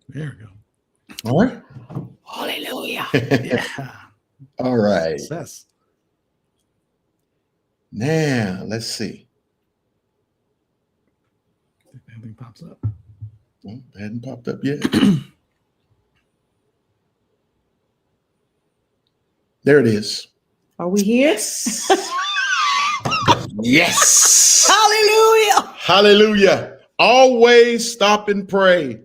There we go. All right. Hallelujah. Yeah. All right. Success. Now, let's see. If anything pops up. Well, it hadn't popped up yet. There it is. Are we here? Yes. Hallelujah. Hallelujah. Always stop and pray.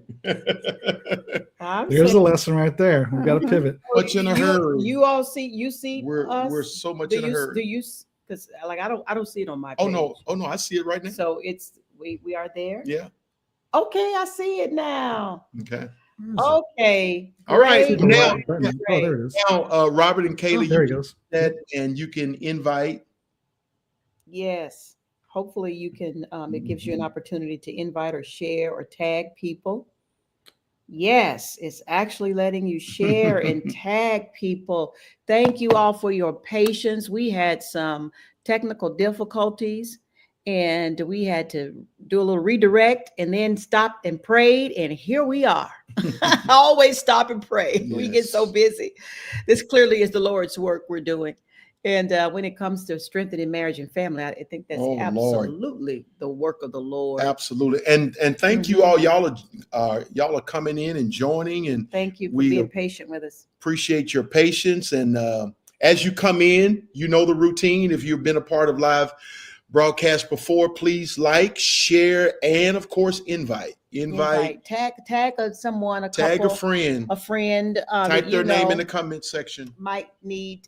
There's a lesson right there. We got to pivot. Much in a hurry. You all see? You see us? We're so much Do in a you? hurry. Do you? Because like I don't see it on my page. Oh no, I see it right now. So it's we are there. Yeah. Okay, I see it now. Okay. Okay. All right. Great. Now, Oh, there it is. now Robert and Kaylee, There you he can goes. do that, and you can invite. Yes. Hopefully you can. It gives you an opportunity to invite or share or tag people. Yes, it's actually letting you share and tag people. Thank you all for your patience. We had some technical difficulties and we had to do a little redirect and then stop and prayed. And here we are. Always stop and pray. We get so Yes. busy. This clearly is the Lord's work we're doing. And when it comes to strengthening marriage and family, I think that's Oh, Lord. absolutely the work of the Lord. Absolutely. And thank you all. Y'all are coming in and joining, and Thank you for we being patient with us. appreciate your patience. And as you come in, you know the routine. If you've been a part of live broadcast before, please like, share, and of course, invite. Tag someone, Tag couple, a friend. that Type their name in know the comment section. might need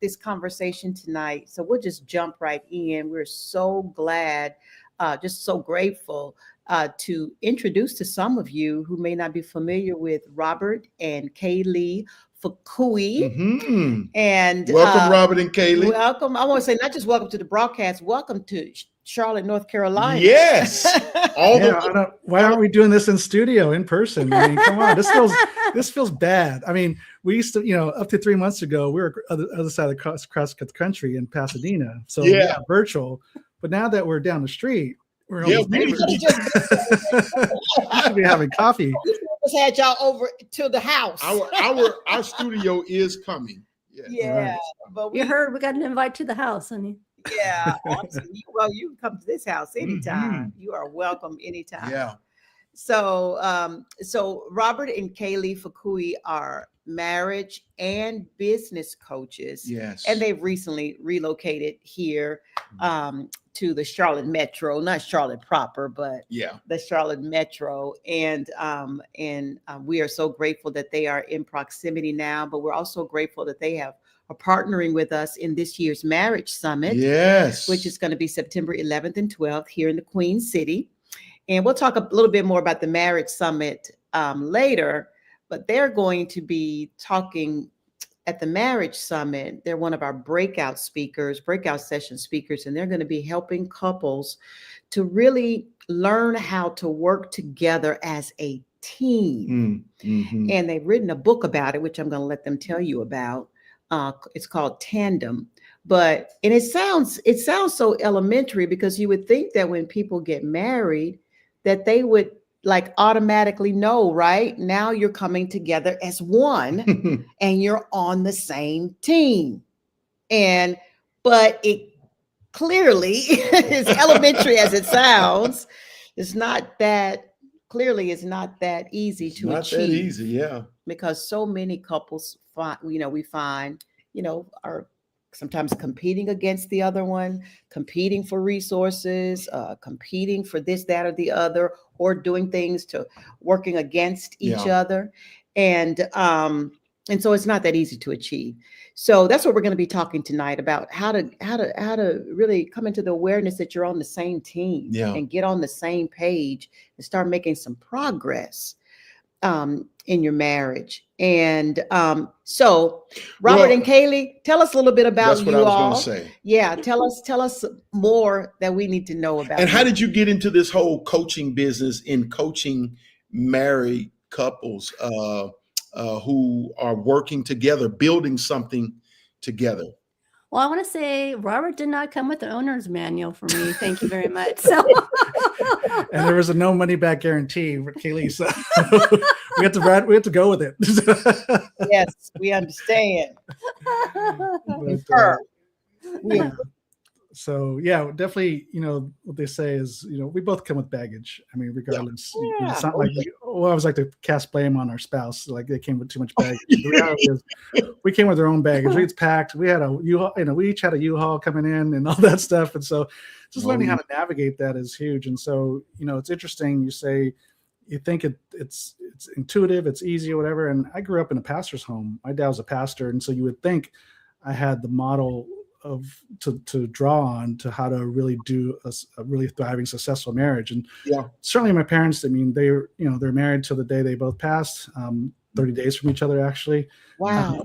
this conversation tonight. So we'll just jump right in. We're so glad, just so grateful to introduce to some of you who may not be familiar with Robert and Kaylee Fukui. Hmm. And Welcome, Robert and Kaylee. welcome. I want to say not just welcome to the broadcast, welcome to Charlotte, North Carolina. Yes. All Yeah, why aren't we doing this in studio in person? I mean, come on, this feels bad. I mean, we used to, up to 3 months ago, we were other side of across the country in Pasadena, so yeah, virtual. But now that we're down the street, we're almost neighbors. We should be having coffee. We just had y'all over to the house. our studio is coming. Yes. Yeah, Right. but You heard we got an invite to the house, honey. yeah. Awesome. Well, you can come to this house anytime. You are welcome anytime. Yeah. So Robert and Kaylee Fukui are marriage and business coaches. Yes. And they've recently relocated here to the Charlotte Metro, not Charlotte proper, but the Charlotte Metro. And we are so grateful that they are in proximity now, but we're also grateful that they are partnering with us in this year's Marriage Summit. Yes. Which is going to be September 11th and 12th here in the Queen City. And we'll talk a little bit more about the Marriage Summit later, but they're going to be talking at the Marriage Summit. They're one of our breakout session speakers, and they're going to be helping couples to really learn how to work together as a team. Mm-hmm. And they've written a book about it, which I'm going to let them tell you about. It's called Tandem. And it sounds so elementary, because you would think that when people get married, that they would like automatically know, right? Now you're coming together as one and you're on the same team. But it clearly is elementary as it sounds. It's not that easy to achieve. Not that easy, yeah. Because so many couples we find are sometimes competing against the other one, competing for resources, competing for this, that, or the other, or doing things to working against each other. And so it's not that easy to achieve. So that's what we're going to be talking tonight about, how to really come into the awareness that you're on the same team and get on the same page and start making some progress in your marriage. And so Robert and Kaylee, tell us a little bit about you all. That's what I was going to say. Yeah, tell us more that we need to know about. And how did you get into this whole coaching business, in coaching married couples who are working together, building something together? Well, I want to say Robert did not come with an owner's manual for me. Thank you very much. So, And there was a no money back guarantee for Kaylee. So we had to go with it. Yes, we understand. But, We yeah. So yeah, definitely, what they say is, we both come with baggage. I mean, regardless, it's not like we always like to cast blame on our spouse, like they came with too much baggage. The reality is we came with our own baggage. It's packed. We had a U-Haul, we each had a U-Haul coming in and all that stuff. And so just learning how to navigate that is huge. And so, it's interesting. You say, you think it's intuitive, it's easy or whatever. And I grew up in a pastor's home. My dad was a pastor. And so you would think I had the model to draw on to how to really do a really thriving, successful marriage. And certainly my parents, I mean, they're married till the day they both passed, 30 days from each other, actually. Wow.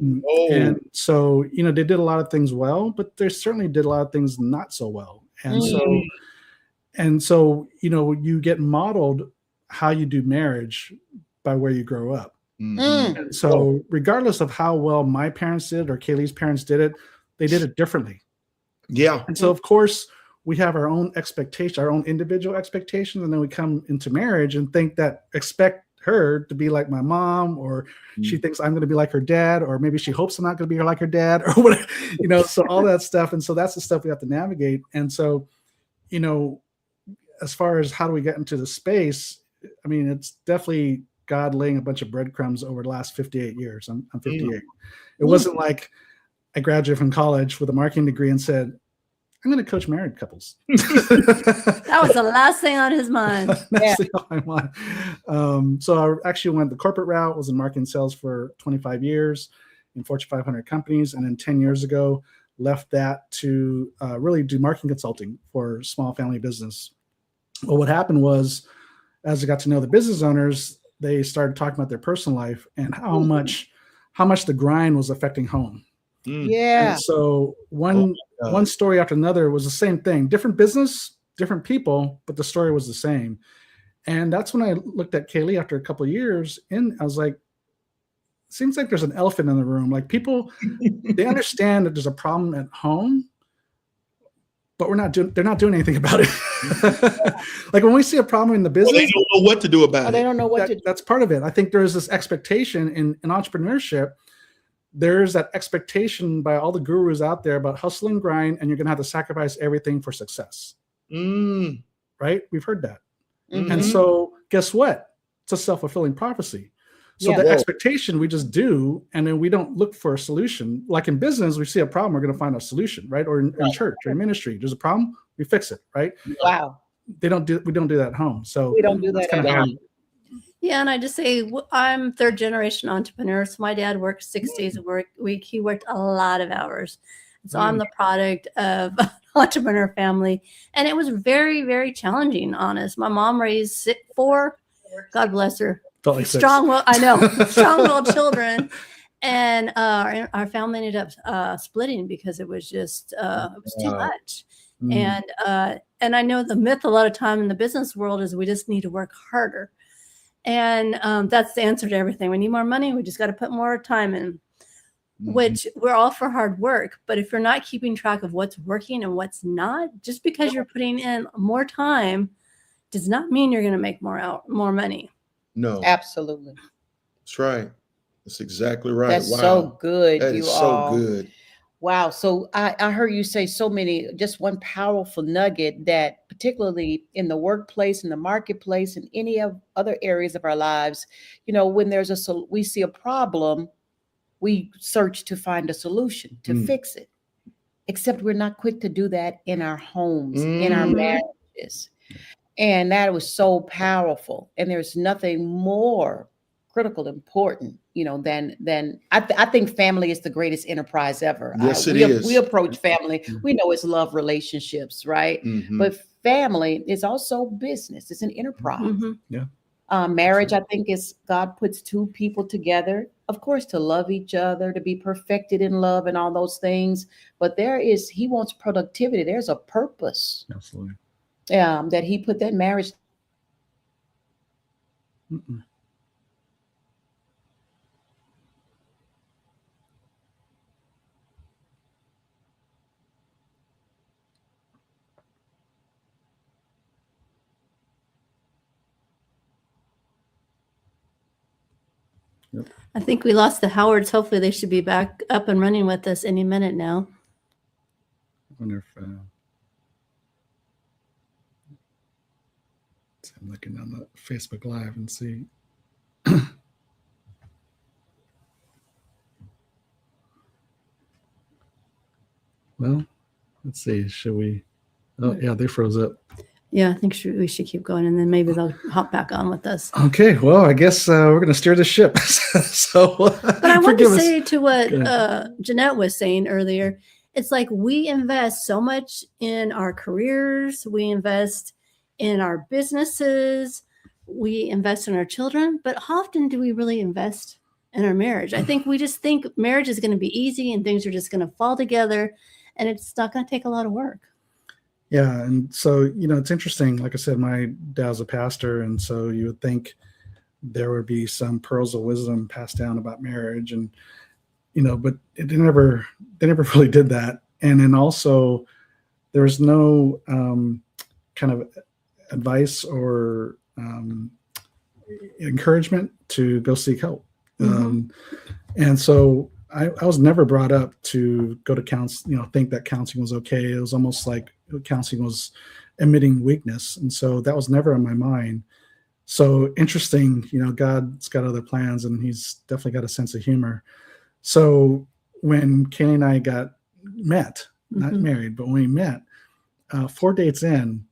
And so, they did a lot of things well, but they certainly did a lot of things not so well. And so, you get modeled how you do marriage by where you grow up. And so regardless of how well my parents did or Kaylee's parents did it, they did it differently. Yeah. And so, of course, we have our own expectations, our own individual expectations. And then we come into marriage and expect her to be like my mom, or she thinks I'm going to be like her dad, or maybe she hopes I'm not going to be like her dad, or whatever, so all that stuff. And so that's the stuff we have to navigate. And so, as far as how do we get into the space, I mean, it's definitely God laying a bunch of breadcrumbs over the last 58 years. I'm 58. It wasn't like I graduated from college with a marketing degree and said, I'm going to coach married couples. that was the last thing on his mind. That's all I want. So I actually went the corporate route, was in marketing sales for 25 years in Fortune 500 companies. And then 10 years ago, left that to really do marketing consulting for small family business. Well, what happened was, as I got to know the business owners, they started talking about their personal life and how much the grind was affecting home. Yeah. And so one story after another was the same thing, different business, different people, but the story was the same. And that's when I looked at Kaylee after a couple of years and I was like, seems like there's an elephant in the room. Like people, they understand that there's a problem at home, but they're not doing anything about it. Like when we see a problem in the business, they don't know what to do about it. They don't know what to do. That's part of it. I think there's this expectation in entrepreneurship. There's that expectation by all the gurus out there about hustle and grind, and you're going to have to sacrifice everything for success. Right? We've heard that. And so guess what? It's a self-fulfilling prophecy. So the expectation we just do, and then we don't look for a solution. Like in business, we see a problem, we're going to find a solution, right? Or in church or in ministry, there's a problem, we fix it, right? Wow. We don't do that at home. So we don't do that at home. Yeah, and I just say I'm third generation entrepreneur. So my dad worked 6 days a week. He worked a lot of hours. So I'm the product of an entrepreneur family. And it was very, very challenging, honest. My mom raised 4, God bless her, strong-willed, I know, strong-willed children. And our family ended up splitting because it was just, it was too much. And I know the myth a lot of time in the business world is we just need to work harder. And that's the answer to everything. We need more money. We just got to put more time in, which we're all for hard work. But if you're not keeping track of what's working and what's not, just because you're putting in more time does not mean you're going to make more money. No, absolutely. That's right. That's exactly right. That's so good. That is so good. Wow. So I heard you say so many, just one powerful nugget that particularly in the workplace, in the marketplace, in any of other areas of our lives, when we see a problem, we search to find a solution to fix it, except we're not quick to do that in our homes, in our marriages. And that was so powerful. And there's nothing more critical, important, than I think family is the greatest enterprise ever. Yes, it is. We approach family. We know it's love relationships, right? But family is also business. It's an enterprise. Yeah. Marriage, I think, is God puts 2 people together, of course, to love each other, to be perfected in love and all those things. But He wants productivity. There's a purpose. Absolutely. That He put that marriage. Yep. I think we lost the Howards. Hopefully they should be back up and running with us any minute now. I wonder if I'm looking on the Facebook Live and see. Well, let's see. Should we? Oh, yeah, they froze up. Yeah, I think we should keep going, and then maybe they'll hop back on with us. Okay, well, I guess we're going to steer the ship. So, but I want to say to what Jeanette was saying earlier, it's like we invest so much in our careers, we invest in our businesses, we invest in our children, but how often do we really invest in our marriage? I think we just think marriage is going to be easy and things are just going to fall together, and it's not going to take a lot of work. Yeah. And so, it's interesting. Like I said, my dad's a pastor. And so you would think there would be some pearls of wisdom passed down about marriage. And, but they never really did that. And then also there was no kind of advice or encouragement to go seek help. Mm-hmm. And so I was never brought up to go to counsel, think that counseling was okay. It was almost like counseling was admitting weakness. And so that was never on my mind. So interesting, God's got other plans and he's definitely got a sense of humor. So when Kaylee and I met, not married, but when we met, 4 dates in,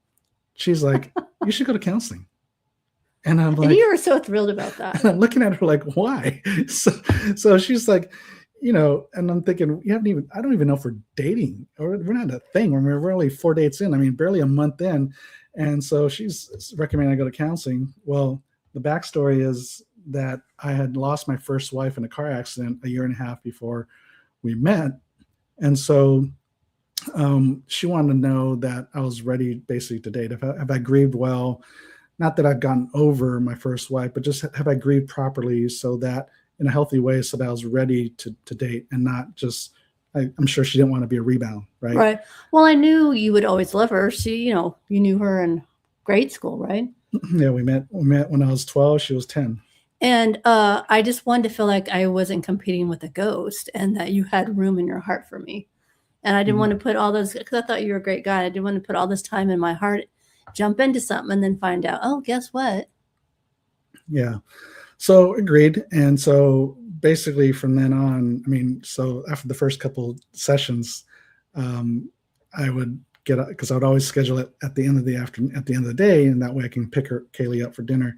she's like, you should go to counseling. And I'm like, and you were so thrilled about that. And I'm looking at her like, why? So she's like, and I'm thinking, I don't even know if we're dating or we're not a thing. We're really 4 dates in. I mean, barely a month in. And so she's recommending I go to counseling. Well, the backstory is that I had lost my first wife in a car accident 1.5 years before we met. And so she wanted to know that I was ready basically to date. Have I grieved well? Not that I've gotten over my first wife, but just have I grieved properly so that in a healthy way so that I was ready to date and not just, I'm sure she didn't want to be a rebound, right? Right. Well, I knew you would always love her. She, you knew her in grade school, right? Yeah, we met when I was 12, she was 10. And I just wanted to feel like I wasn't competing with a ghost and that you had room in your heart for me. And I didn't want to put all those, because I thought you were a great guy. I didn't want to put all this time in my heart, jump into something and then find out, oh, guess what? Yeah. So agreed. And so basically from then on, so after the first couple sessions, I would get up because I would always schedule it at the end of the afternoon, at the end of the day. And that way I can pick Kaylee up for dinner.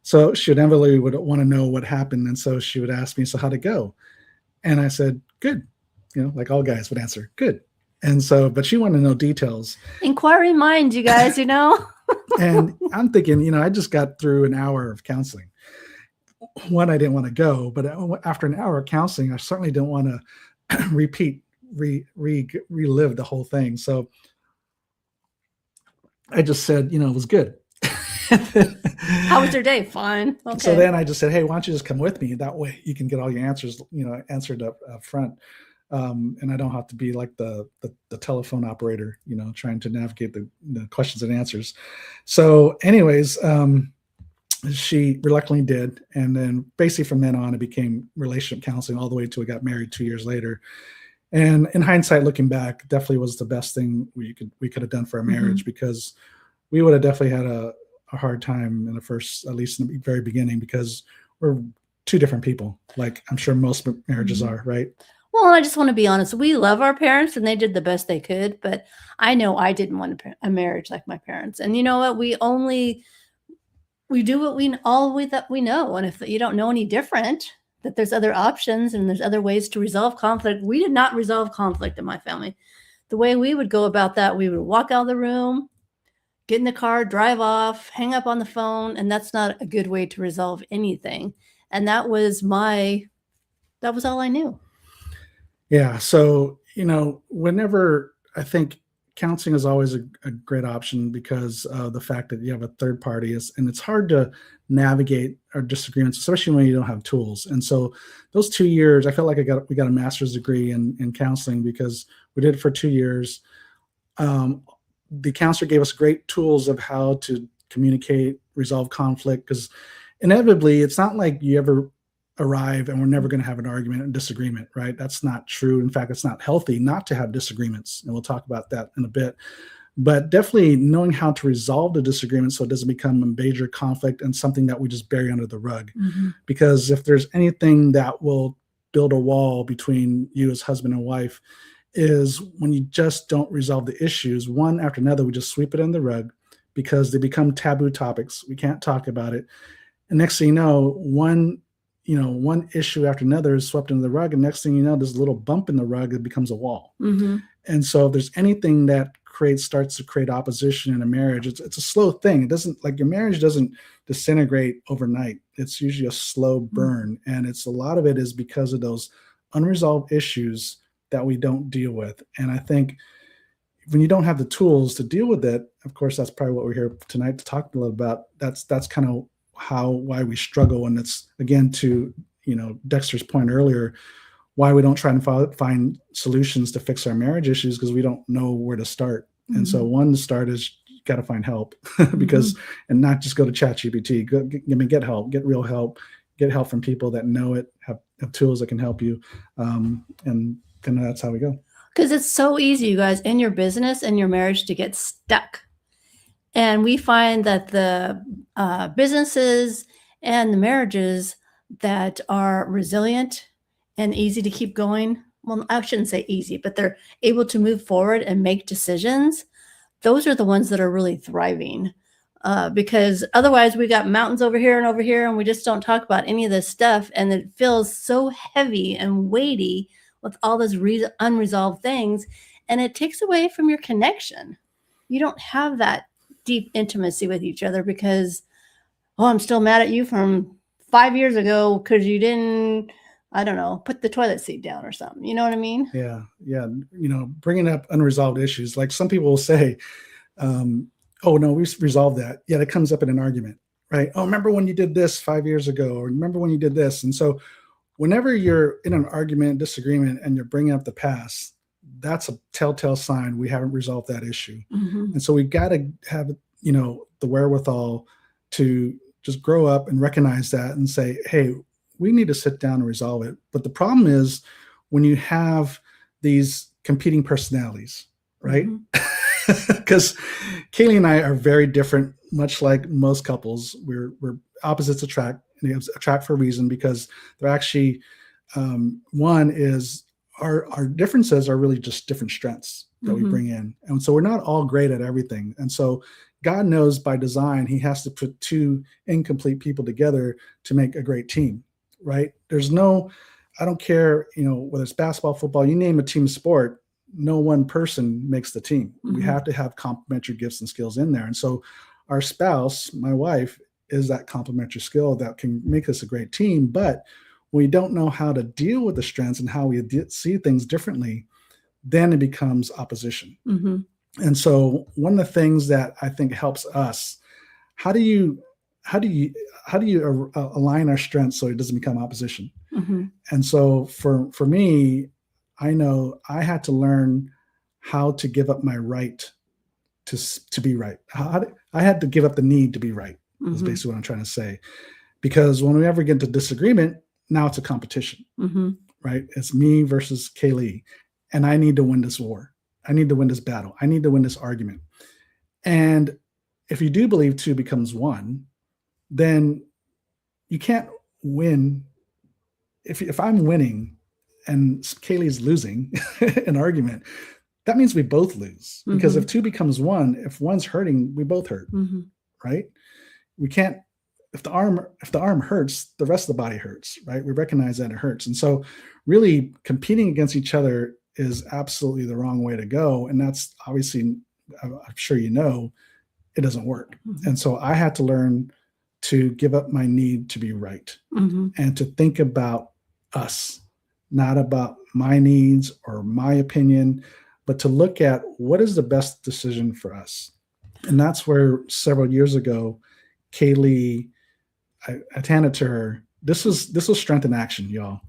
So she inevitably would want to know what happened. And so she would ask me, so how'd it go? And I said, good. Like all guys would answer, good. And so, but she wanted to know details. Inquiring mind, you guys, And I'm thinking, I just got through an hour of counseling. One, I didn't want to go, but after an hour of counseling, I certainly didn't want to relive the whole thing. So I just said, it was good. How was your day? Fine. Okay. So then I just said, hey, why don't you just come with me? That way you can get all your answers, answered up front. And I don't have to be like the telephone operator, trying to navigate the questions and answers. So anyways, she reluctantly did. And then basically from then on, it became relationship counseling all the way till we got married 2 years later. And in hindsight, looking back, definitely was the best thing we could have done for our marriage, because we would have definitely had a hard time in the first, at least in the very beginning, because we're two different people. Like I'm sure most marriages are, right? Well, I just want to be honest. We love our parents and they did the best they could, but I know I didn't want a marriage like my parents. And you know what? We do what that we know. And if you don't know any different, that there's other options and there's other ways to resolve conflict. We did not resolve conflict in my family. The way we would go about that, we would walk out of the room, get in the car, drive off, hang up on the phone. And that's not a good way to resolve anything. And that was all I knew. Yeah. So, whenever I think counseling is always a great option because of the fact that you have a third party and it's hard to navigate our disagreements, especially when you don't have tools. And so those 2 years, I felt like we got a master's degree in counseling because we did it for 2 years. The counselor gave us great tools of how to communicate, resolve conflict, because inevitably it's not like you ever arrive and we're never going to have an argument and disagreement, right? That's not true. In fact, it's not healthy not to have disagreements. And we'll talk about that in a bit. But definitely knowing how to resolve the disagreement so it doesn't become a major conflict and something that we just bury under the rug. Because if there's anything that will build a wall between you as husband and wife, is when you just don't resolve the issues one after another. We just sweep it in the rug because they become taboo topics. We can't talk about it. And next thing you know, one issue after another is swept into the rug. And next thing you know, there's a little bump in the rug. It becomes a wall. And so if there's anything that starts to create opposition in a marriage, it's a slow thing. It doesn't, like, your marriage doesn't disintegrate overnight. It's usually a slow burn. And it's a lot of it is because of those unresolved issues that we don't deal with. And I think when you don't have the tools to deal with it, of course, that's probably what we're here tonight to talk a little about. That's kind of why we struggle. And it's, again, to, Dexter's point earlier, why we don't try and find solutions to fix our marriage issues, because we don't know where to start. And so one to start is you got to find help because, and not just go to ChatGPT, get help, get real help, get help from people that know it, have tools that can help you. And that's how we go. Because it's so easy, you guys, in your business and your marriage to get stuck. And we find that the businesses and the marriages that are resilient and easy to keep going, well, I shouldn't say easy, but they're able to move forward and make decisions, those are the ones that are really thriving. Because otherwise we got mountains over here, and we just don't talk about any of this stuff. And it feels so heavy and weighty with all those unresolved things. And it takes away from your connection. You don't have that deep intimacy with each other because, I'm still mad at you from 5 years ago because you didn't, I don't know, put the toilet seat down or something. You know what I mean? Yeah. Bringing up unresolved issues. Like some people will say, oh no, we resolved that. Yeah, that comes up in an argument, right? Oh, remember when you did this 5 years ago, or remember when you did this? And so whenever you're in an argument, disagreement, and you're bringing up the past, that's a telltale sign we haven't resolved that issue. And so we got to have, the wherewithal to just grow up and recognize that and say, hey, we need to sit down and resolve it. But the problem is when you have these competing personalities, right? Because Kaylee and I are very different, much like most couples. We're opposites attract, and they attract for a reason, because they're actually, one is our differences are really just different strengths that we bring in. And so we're not all great at everything. And so God knows by design, he has to put two incomplete people together to make a great team, right? I don't care, whether it's basketball, football, you name a team sport, no one person makes the team. We have to have complementary gifts and skills in there. And so our spouse, my wife, is that complementary skill that can make us a great team. But when we don't know how to deal with the strengths and how we see things differently, then it becomes opposition. And so one of the things that I think helps us, how do you align our strengths so it doesn't become opposition? And so for me, I know I had to learn how to give up my right to be right. I had to give up the need to be right. Is basically what I'm trying to say. Because when we ever get into disagreement, now it's a competition, right? It's me versus Kaylee, and I need to win this war. I need to win this battle. I need to win this argument. And if you do believe two becomes one, then you can't win. If I'm winning and Kaylee's losing an argument, that means we both lose. Because if two becomes one, if one's hurting, we both hurt, right? We can't. If the arm hurts, the rest of the body hurts, right? We recognize that it hurts. And so really competing against each other is absolutely the wrong way to go. And that's obviously, I'm sure it doesn't work. And so I had to learn to give up my need to be right and to think about us, not about my needs or my opinion, but to look at what is the best decision for us. And that's where several years ago, Kaylee, I handed to her, this was strength in action, y'all.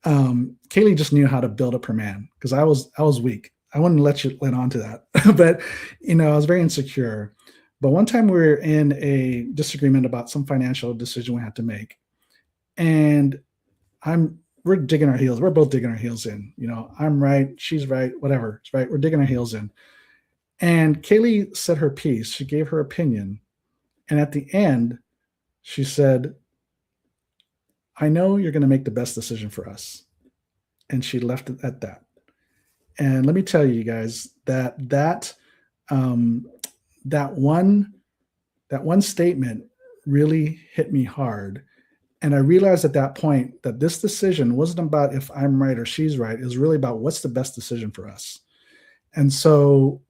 Kaylee just knew how to build up her man, because I was weak. I wouldn't let you let on to that, but I was very insecure. But one time we were in a disagreement about some financial decision we had to make, and we're digging our heels. We're both digging our heels in. I'm right, she's right, whatever. It's right. We're digging our heels in. And Kaylee said her piece. She gave her opinion. And at the end, she said, I know you're going to make the best decision for us. And she left it at that. And let me tell you guys that one statement really hit me hard. And I realized at that point that this decision wasn't about if I'm right or she's right. It was really about what's the best decision for us. And so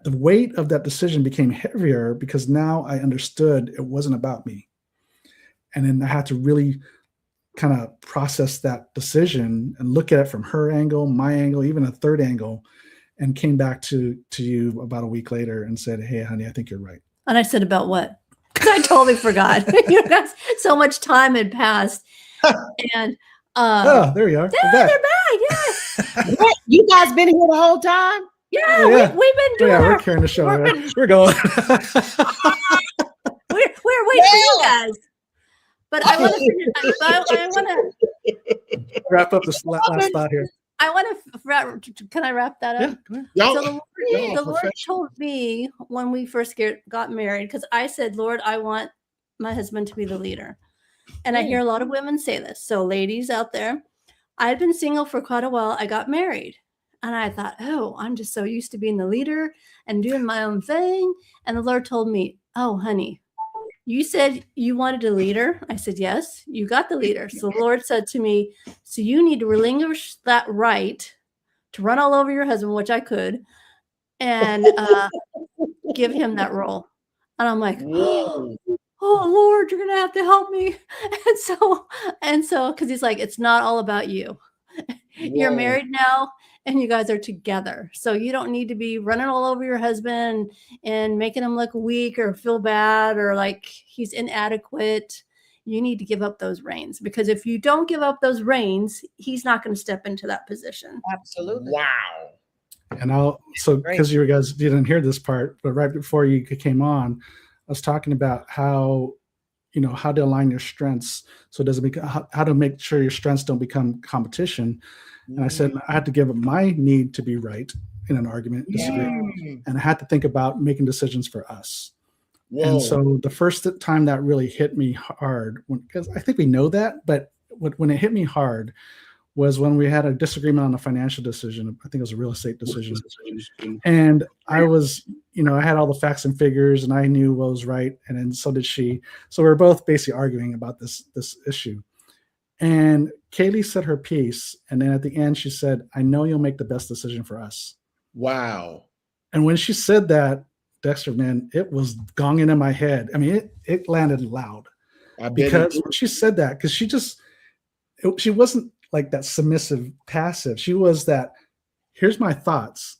the weight of that decision became heavier because now I understood it wasn't about me. And then I had to really kind of process that decision and look at it from her angle, my angle, even a third angle, and came back to you about a week later and said, hey, honey, I think you're right. And I said, about what? Because I totally forgot. Guys, so much time had passed. And there you are. they're back. Yeah. What? You guys been here the whole time? Yeah, we've been doing we're carrying the show. We're going. we're waiting for you guys. But I want to wrap up this last thought here. I want to. Can I wrap that up? Yeah, so the Lord told me when we first got married, because I said, Lord, I want my husband to be the leader. And I hear a lot of women say this. So ladies out there, I've been single for quite a while. I got married. And I thought, oh, I'm just so used to being the leader and doing my own thing. And the Lord told me, oh, honey, you said you wanted a leader. I said, yes, you got the leader. So the Lord said to me, so you need to relinquish that right to run all over your husband, which I could, and give him that role. And I'm like, oh, Lord, you're going to have to help me. And so, because he's like, it's not all about you. You're married now. And you guys are together. So you don't need to be running all over your husband and making him look weak or feel bad or like he's inadequate. You need to give up those reins, because if you don't give up those reins, he's not going to step into that position. Absolutely. Wow. And because you guys didn't hear this part, but right before you came on, I was talking about how to align your strengths. So it doesn't become, how to make sure your strengths don't become competition. And I said, I had to give up my need to be right in an argument, disagree. And I had to think about making decisions for us. Whoa. And so the first time that really hit me hard, because I think we know that, but when it hit me hard was when we had a disagreement on a financial decision. I think it was a real estate decision. And I was, I had all the facts and figures and I knew what was right. And then so did she. So we were both basically arguing about this issue. And Kaylee said her piece. And then at the end, she said, I know you'll make the best decision for us. Wow. And when she said that, Dexter, man, it was gonging in my head. I mean, it landed loud. Because when she said that, because she wasn't like that submissive, passive. She was that, here's my thoughts,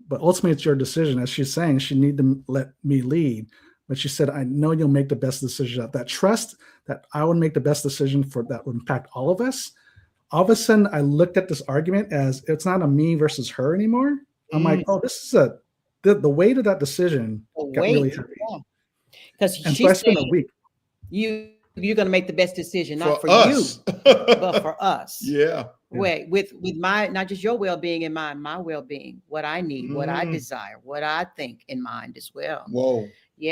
but ultimately it's your decision. As she's saying, she need to let me lead. But she said, I know you'll make the best decision. That trust that I would make the best decision that would impact all of us. All of a sudden, I looked at this argument as it's not a me versus her anymore. I'm like, oh, this is the weight of that decision got really heavy. Because so I spent a week. You're going to make the best decision, not for us. You, but for us. Yeah. With my, not just your well-being in mind, my well-being, what I need, what I desire, what I think in mind as well. Whoa. So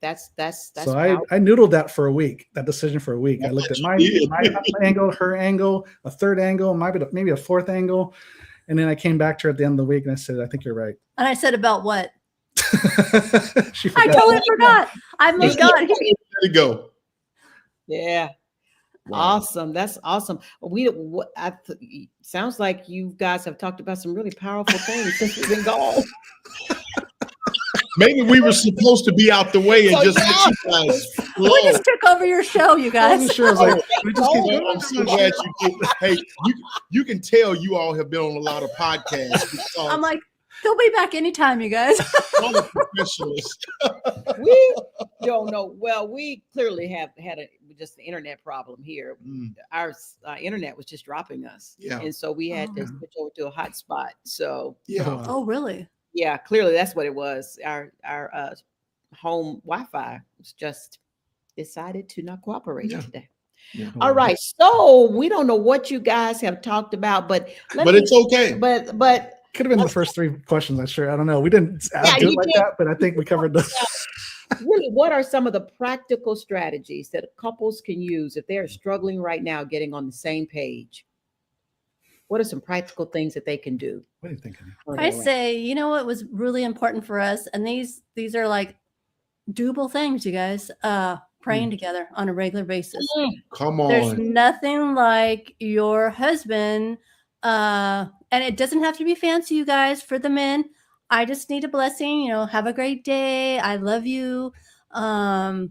I noodled that for a week, that decision for a week. I looked at my angle, her angle, a third angle, maybe a fourth angle. And then I came back to her at the end of the week and I said, I think you're right. And I said, about what? I totally forgot. I moved on. There you go. Yeah. Wow. Awesome. That's awesome. Sounds like you guys have talked about some really powerful things since we've been gone. Maybe we were supposed to be out the way and just let you guys flow. We just took over your show, you guys. I'm so glad you did. Hey, you can tell you all have been on a lot of podcasts. I'm like, he'll be back anytime, you guys. I'm a professionalist. We don't know. Well, we clearly have had just the internet problem here. Our internet was just dropping us. Yeah. And so we had to switch over to a hotspot. So yeah. Oh, really? Yeah, clearly that's what it was. Our home Wi-Fi was just decided to not cooperate today. Yeah. All right. So we don't know what you guys have talked about, but It's okay. But Could have been the first 3 questions. I'm sure. I don't know. We didn't do it like that, but I think we covered those. Really, what are some of the practical strategies that couples can use if they're struggling right now getting on the same page? What are some practical things that they can do? What are you thinking? I say, you know what was really important for us, and these are like doable things, you guys. Praying together on a regular basis. Come on. There's nothing like your husband, and it doesn't have to be fancy, you guys. For the men, I just need a blessing. You know, have a great day. I love you. You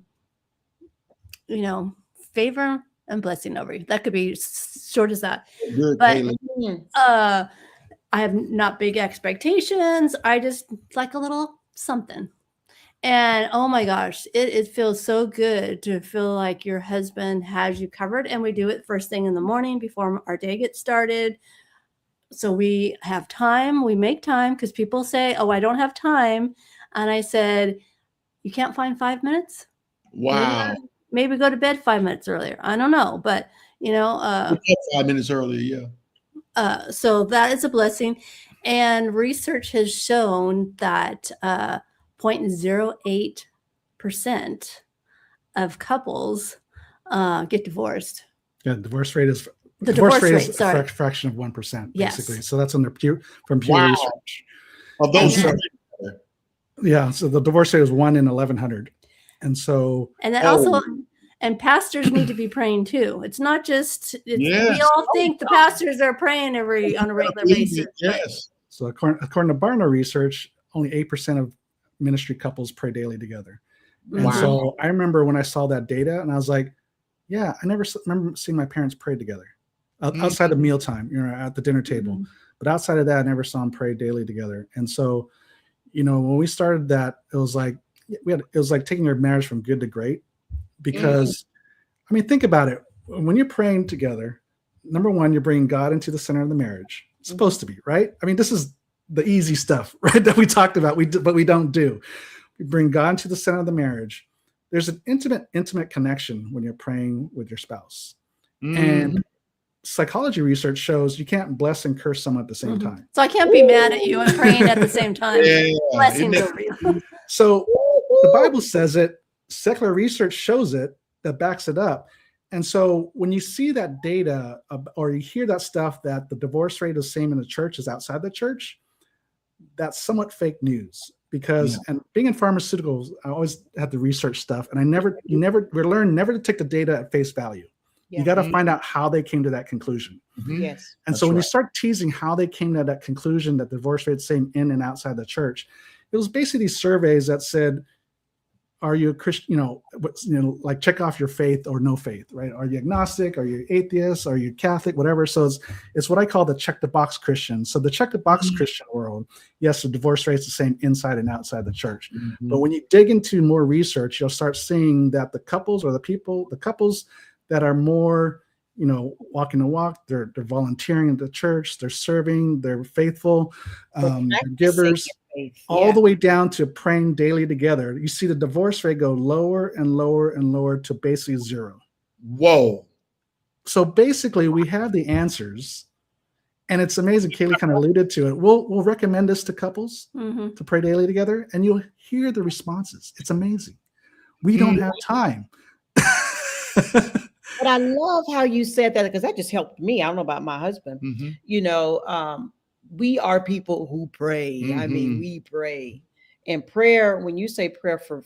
know, favor and blessing over you. That could be short as that. Good, but Kaylee. I have not big expectations. I just like a little something. And oh my gosh, it feels so good to feel like your husband has you covered. And we do it first thing in the morning before our day gets started. So we have time, we make time, because people say, oh, I don't have time. And I said, you can't find 5 minutes? Wow. Maybe go to bed 5 minutes earlier. I don't know. But, you know. 5 minutes earlier, yeah. So that is a blessing. And research has shown that 0.08% of couples get divorced. Yeah, divorce rate is the divorce rate is a fraction of 1%, basically. Yes. So that's from Pew Wow. Research. Of those yeah, so the divorce rate is 1 in 1,100, and so that also. And pastors need to be praying too. It's not just we all think the pastors are praying on a regular basis. Yes. So according to Barna research, only 8% of ministry couples pray daily together. And so I remember when I saw that data, and I was like, yeah, I never remember seeing my parents pray together outside of mealtime, you know, at the dinner table. But outside of that, I never saw them pray daily together. And so, you know, when we started that, it was like taking your marriage from good to great. Because, I mean, think about it. When you're praying together, number one, you're bringing God into the center of the marriage. It's supposed to be, right? I mean, this is the easy stuff, right, that we talked about, but we don't do. We bring God into the center of the marriage. There's an intimate connection when you're praying with your spouse. And psychology research shows you can't bless and curse someone at the same time. So I can't be mad at you and praying at the same time. Blessings over you. So the Bible says it. Secular research shows it, that backs it up. And so when you see that data or you hear that stuff that the divorce rate is the same in the church as outside the church, that's somewhat fake news. Because and being in pharmaceuticals, I always had to research stuff, and we learned never to take the data at face value. You got to find out how they came to that conclusion. Yes. And so when you start teasing how they came to that conclusion that divorce rate is the same in and outside the church, it was basically these surveys that said, are you a Christian, like check off your faith or no faith, right? Are you agnostic? Are you atheist? Are you Catholic? Whatever. So it's what I call the check the box Christian. So the check the box Christian world, yes, the divorce rate is the same inside and outside the church. But when you dig into more research, you'll start seeing that the couples that are more, walking the walk, they're volunteering at the church, they're serving, they're faithful, they're givers. All the way down to praying daily together. You see the divorce rate go lower and lower and lower to basically 0. Whoa. So basically we have the answers, and it's amazing. Kaylee kind of alluded to it. We'll recommend this to couples to pray daily together, and you'll hear the responses. It's amazing. We don't have time. But I love how you said that, because that just helped me. I don't know about my husband. We are people who pray. I mean, we pray. And prayer, when you say prayer for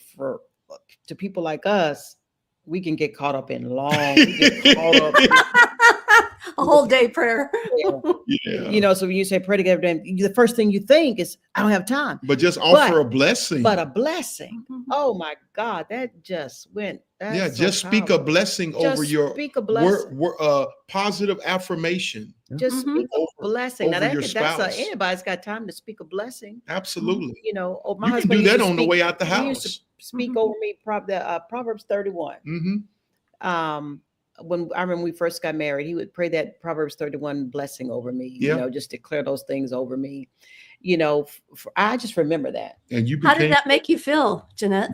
to people like us, we can get caught up in a whole day prayer. So when you say pray together, the first thing you think is, I don't have time. But just offer a blessing. But a blessing. Oh my God, that just went. Just speak a blessing over your positive affirmation. Just speak a blessing. Now your spouse. Anybody's got time to speak a blessing. Absolutely. My you husband can do that on the way out the He house. used to speak over me, Proverbs 31. When I remember we first got married, he would pray that Proverbs 31 blessing over me. Just declare those things over me. I just remember that. And how did that make you feel, Jeanette?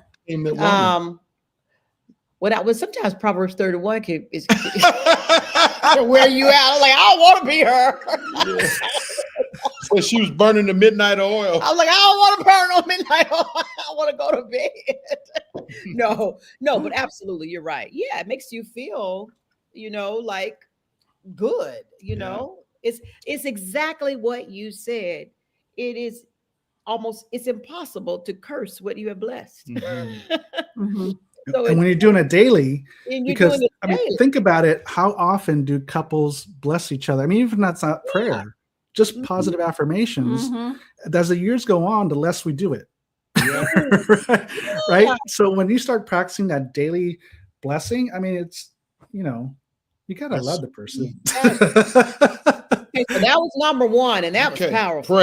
sometimes Proverbs 31 is wear you out. I'm like, I don't want to be her. Yeah. So she was burning the midnight oil. I was like, I don't want to burn on midnight oil. I want to go to bed. No, but absolutely, you're right. Yeah, it makes you feel, like good. It's exactly what you said. It is it's impossible to curse what you have blessed. Mm-hmm. So and when you're doing it daily, and you're because doing it I mean, daily. think about it. How often do couples bless each other? I mean, even if that's not prayer, just positive affirmations. As the years go on, the less we do it. Yeah. Right. So when you start practicing that daily blessing, I mean, it's, you gotta love the person. Okay, so that was number one, and that was powerful.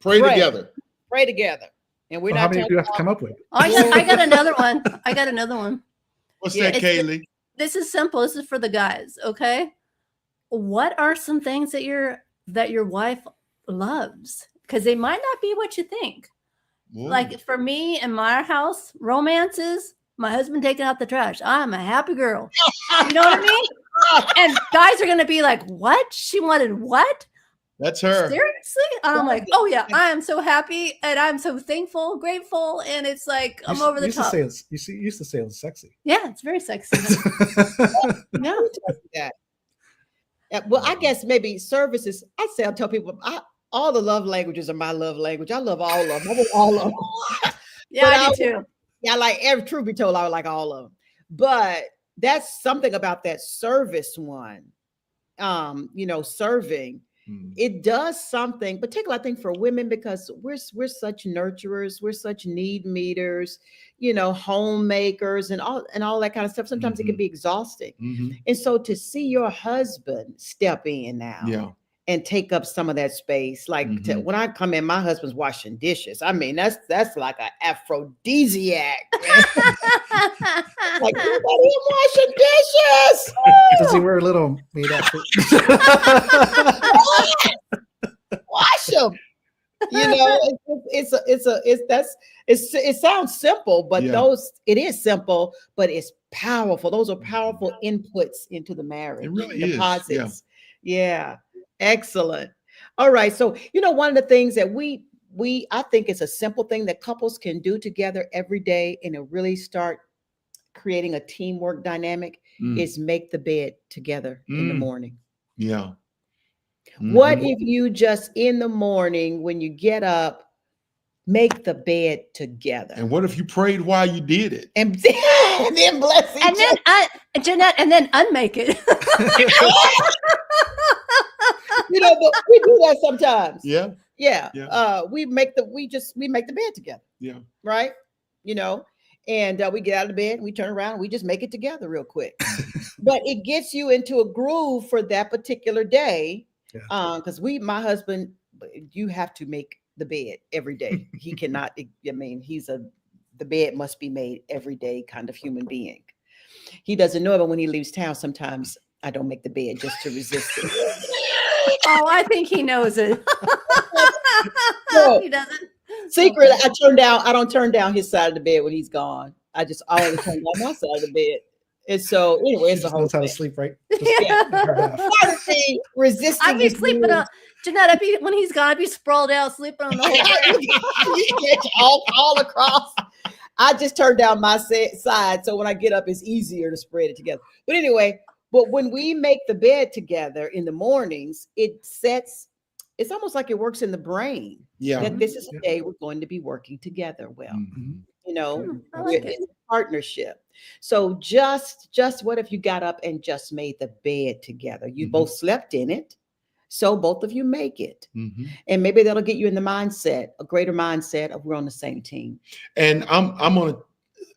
Pray together. Pray together. And we're Well, not how many talking do you have to about, come up with? I got another one. I got another one. What's Yeah, that, Kaylee? This is simple. This is for the guys. Okay. What are some things that your wife loves? Because they might not be what you think. Whoa. Like for me in my house, romances, my husband taking out the trash. I'm a happy girl. You know what I mean? And guys are going to be like, what? She wanted what? That's her. Seriously? And I'm like, oh yeah, I am so happy and I'm so thankful, grateful. And it's like, I'm over the top. You used to say it was sexy. Yeah, it's very sexy. no, that. Well, I guess maybe services. I'll tell people, all the love languages are my love language. I love all of them. I love all of them. Yeah, I do too. Yeah, like truth be told, I would like all of them. But that's something about that service one. Serving. It does something, particularly I think for women, because we're such nurturers, we're such need meters, homemakers and all that kind of stuff. Sometimes it can be exhausting. And so to see your husband step in now and take up some of that space, like when I come in, my husband's washing dishes. I mean, that's like an aphrodisiac. Like, look at him washing dishes. Does he wear a little made up? Wash them. It sounds simple, but it is simple, but it's powerful. Those are powerful inputs into the marriage. It really deposits. Yeah. Excellent. All right. So, one of the things that I think it's a simple thing that couples can do together every day, and it really start creating a teamwork dynamic is make the bed together in the morning. Yeah. What if you just in the morning when you get up, make the bed together? And what if you prayed while you did it? And then bless each other. Jeanette, and then unmake it. But we do that sometimes. Yeah. Yeah. We make the bed together. Yeah. Right. And we get out of the bed and we turn around and we just make it together real quick. But it gets you into a groove for that particular day. Because my husband, you have to make the bed every day. He cannot, the bed must be made every day kind of human being. He doesn't know it, but when he leaves town, sometimes I don't make the bed just to resist it. Oh, I think he knows it. No, he doesn't. Secret, I don't turn down his side of the bed when he's gone. I only turn down my side of the bed. And so anyway, it's a whole thing. How to sleep, right? Resisting. I'd be sleeping on Jeanette. When he's gone, I'd be sprawled out, sleeping on the whole bed. all across. I just turn down my side, so when I get up, it's easier to spread it together. But anyway, when we make the bed together in the mornings, it's almost like it works in the brain. Yeah. That this is a day we're going to be working together. Well, I like it's a partnership. So just what if you got up and just made the bed together? You both slept in it. So both of you make it. And maybe that'll get you in the a greater mindset of we're on the same team. And I'm going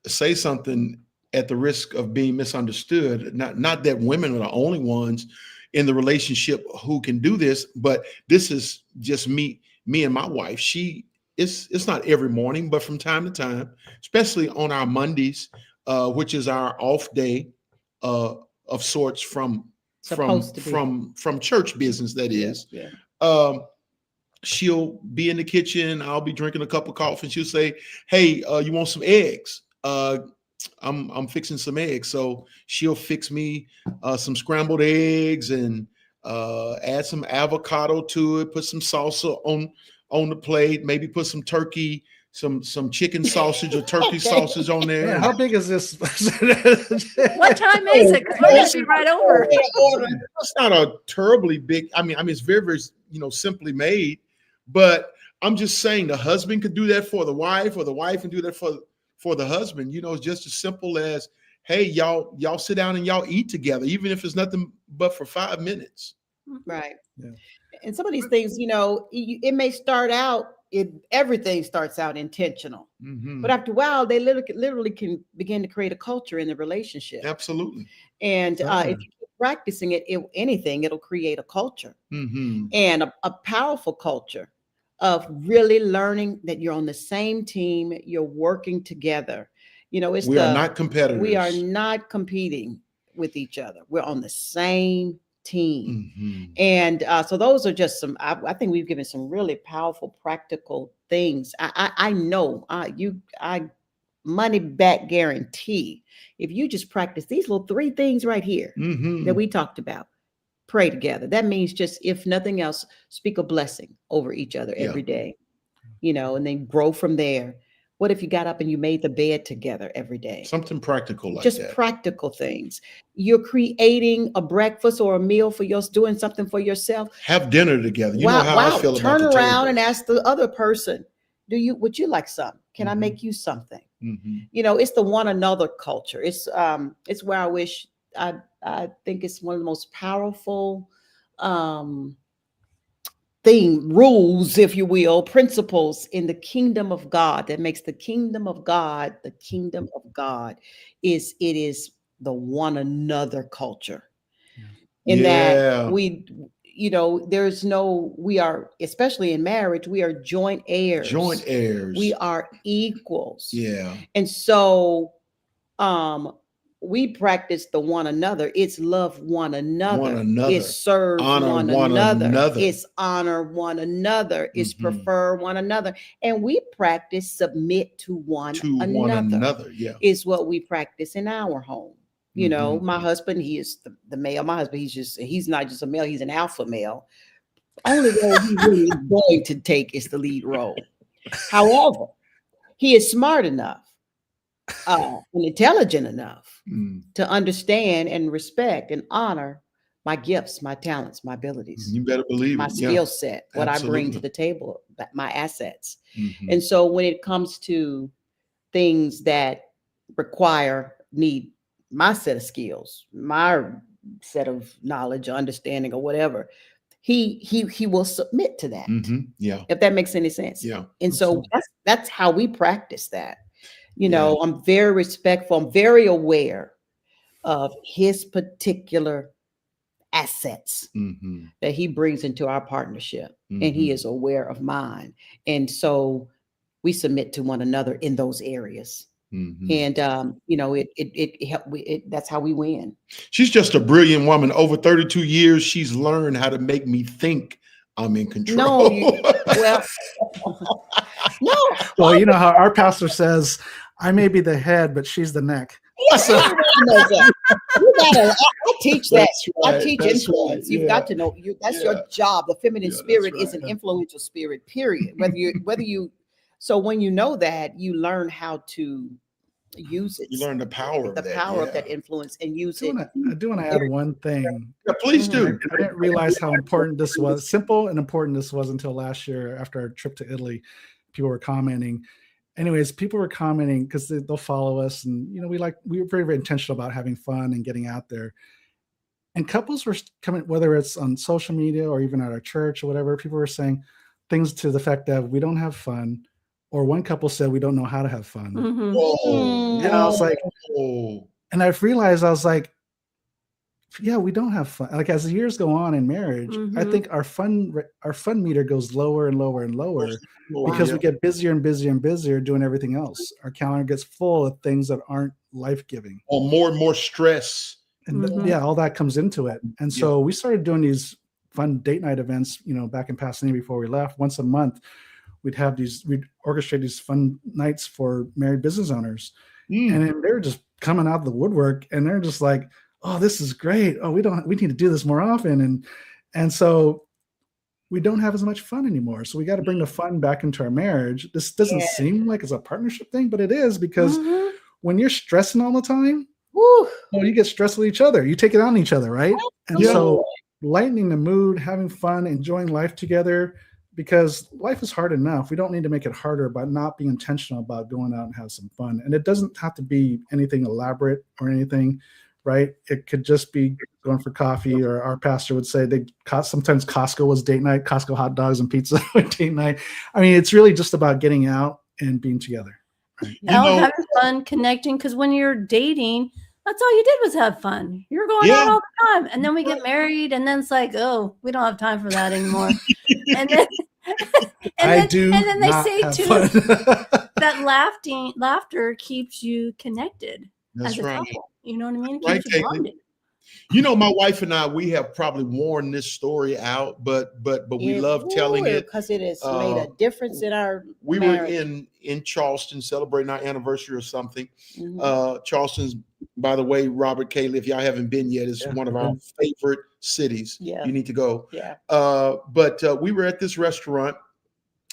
to say something at the risk of being misunderstood. Not that women are the only ones in the relationship who can do this, but this is just me and my wife. It's not every morning, but from time to time, especially on our Mondays, which is our off day of sorts from church business, that is. Yeah. She'll be in the kitchen. I'll be drinking a cup of coffee and she'll say, hey, you want some eggs? I'm fixing some eggs, so she'll fix me some scrambled eggs and add some avocado to it. Put some salsa on the plate. Maybe put some turkey, some chicken sausage or turkey sausage on there. Yeah, how big is this? What time is it? 'Cause we're gonna be right over. It's not a terribly big. I mean, it's very, very, simply made. But I'm just saying, the husband could do that for the wife, or the wife can do that for the husband. It's just as simple as, hey, y'all sit down and y'all eat together, even if it's nothing but for 5 minutes. Right. Yeah. And some of these things, it may start out, everything starts out intentional, Mm-hmm. but after a while, they literally can begin to create a culture in the relationship. Absolutely. And if you keep practicing it'll create a culture, Mm-hmm. and a powerful culture of really learning that you're on the same team, you're working together. We are not competitors. We are not competing with each other. We're on the same team. Mm-hmm. And so those are just some, I think we've given some really powerful, practical things. I know I money back guarantee. If you just practice these little 3 things right here Mm-hmm. that we talked about, pray together. That means just, if nothing else, speak a blessing over each other every day, and then grow from there. What if you got up and you made the bed together every day? Something practical like just that. Practical things. You're creating a breakfast or a meal for doing something for yourself. Have dinner together. You know how I feel about Turn the around table. and ask the other person, would you like something? Can I make you something? Mm-hmm. It's the one another culture. It's where I wish, I think it's one of the most powerful rules, if you will, principles in the kingdom of God that makes the kingdom of God the kingdom of God. It is the one another culture. In that we are, especially in marriage, we are joint heirs. We are equals. Yeah. And so we practice the one another. It's love one another. It's serve one another. It's honor one another. It's prefer one another. And we practice submit to one another. Yeah. Is what we practice in our home. My husband, he is the male. My husband, he's not just a male, he's an alpha male. Only role he really is going to take is the lead role. However, he is smart enough and intelligent enough to understand and respect and honor my gifts, my talents, my abilities. You better believe my it. skill set, what Absolutely. I bring to the table, my assets. And so when it comes to things that need my set of skills, my set of knowledge, understanding, or whatever, he will submit to that. Yeah. If that makes any sense. Yeah. And so that's how we practice that. I'm very respectful. I'm very aware of his particular assets that he brings into our partnership, and he is aware of mine. And so we submit to one another in those areas. And that's how we win. She's just a brilliant woman. Over 32 years, she's learned how to make me think I'm in control. No. Well, you know how our pastor says, I may be the head, but she's the neck. So, I teach that. Right. I teach influence. You've got to know that's your job. The feminine spirit is an influential spirit, period. So when you know that, you learn how to use it. You learn the power of that influence and use it. I do want to add one thing. Yeah, please do. I didn't realize how important this was, simple and important this was, until last year after our trip to Italy. People were commenting. Anyways, people were commenting because they'll follow us, and we were very, very intentional about having fun and getting out there. And couples were coming, whether it's on social media or even at our church or whatever, people were saying things to the fact that we don't have fun, or one couple said we don't know how to have fun. Whoa. And I was like, and I've realized, I was like, yeah, we don't have fun. Like, as the years go on in marriage, I think our fun meter goes lower and lower and lower because we get busier and busier and busier doing everything else. Our calendar gets full of things that aren't life-giving. Or more and more stress. And all that comes into it. And so we started doing these fun date night events, back in Pasadena before we left. Once a month, we'd orchestrate these fun nights for married business owners. And then they're just coming out of the woodwork, and they're just like, oh, this is great. Oh, we need to do this more often. And so we don't have as much fun anymore. So we got to bring the fun back into our marriage. This doesn't seem like it's a partnership thing, but it is, because when you're stressing all the time, you get stressed with each other. You take it on each other, right? And so lightening the mood, having fun, enjoying life together, because life is hard enough. We don't need to make it harder by not being intentional about going out and have some fun. And it doesn't have to be anything elaborate or anything, right? It could just be going for coffee, or our pastor would say sometimes Costco was date night, Costco hot dogs and pizza date night. I mean, it's really just about getting out and being together. Right? Having fun, connecting, because when you're dating, that's all you did was have fun. You're going out all the time. And then we get married, and then it's like, oh, we don't have time for that anymore. and then they say too that laughter keeps you connected. That's as a right. couple. You know what I mean? It Right, keeps you bonded. You know, my wife and I, we have probably worn this story out, but we love telling it because it has made a difference in our marriage. Were in Charleston celebrating our anniversary or something. Charleston's, by the way, Robert Cayley, if y'all haven't been yet, is one of our favorite cities. Yeah. You need to go. Yeah. But we were at this restaurant,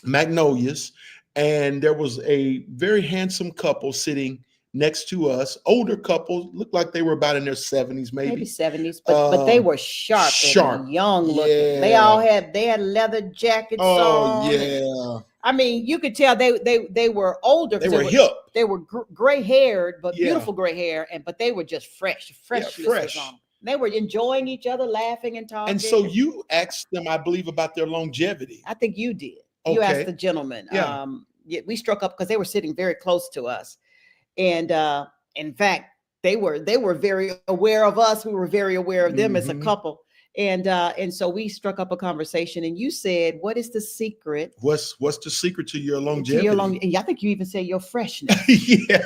Magnolia's, and there was a very handsome couple sitting next to us. Older couple, looked like they were about in their 70s, maybe 70s, but they were sharp and young looking. They had leather jackets on. Yeah. I mean, you could tell they were older. They were hip. They were gray haired, but beautiful gray hair, but they were just fresh. They were enjoying each other, laughing and talking. And so you asked them, I believe, about their longevity. I think you did. You asked the gentleman. Yeah. We struck up because they were sitting very close to us. And in fact, they were very aware of us. We were very aware of them as a couple. And so we struck up a conversation, and you said, what is the secret? What's the secret to your longevity? And I think you even said your freshness. Yeah.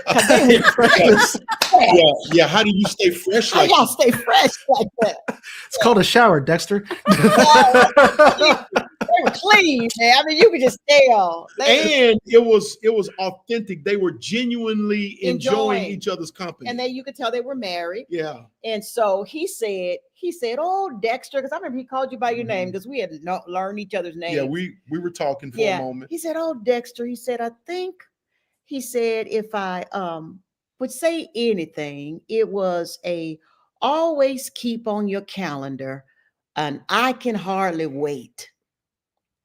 Yeah. How do you stay fresh like that? Y'all stay fresh like that? It's called a shower, Dexter. They were clean, man. I mean, you could just tell. And it was authentic. They were genuinely enjoying each other's company. And then you could tell they were married. Yeah. And so he said, oh, Dexter, because I remember he called you by your name, because we had learned each other's names. Yeah, we were talking for a moment. He said, oh, Dexter, he said, if I would say anything, it was always keep on your calendar, and I can hardly wait.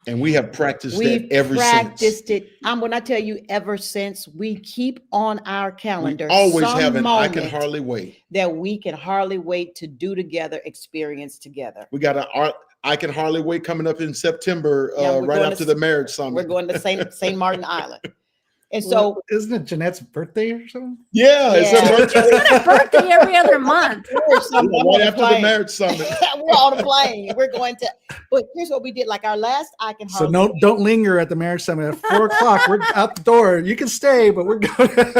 And we have practiced that ever since. Practiced it. When I tell you, ever since, we keep on our calendar. We always have an I can hardly wait. That we can hardly wait to do together, experience together. We got an I can hardly wait coming up in September, right after the marriage summit. We're going to St. Martin Island. And so, isn't it Jeanette's birthday or something? Yeah. It's her birthday every other month. Right after the marriage summit. We're on a plane. We're going to. But here's what we did. Like our last, I can hardly. So don't linger at the marriage summit at 4 o'clock. We're out the door. You can stay, but we're going. At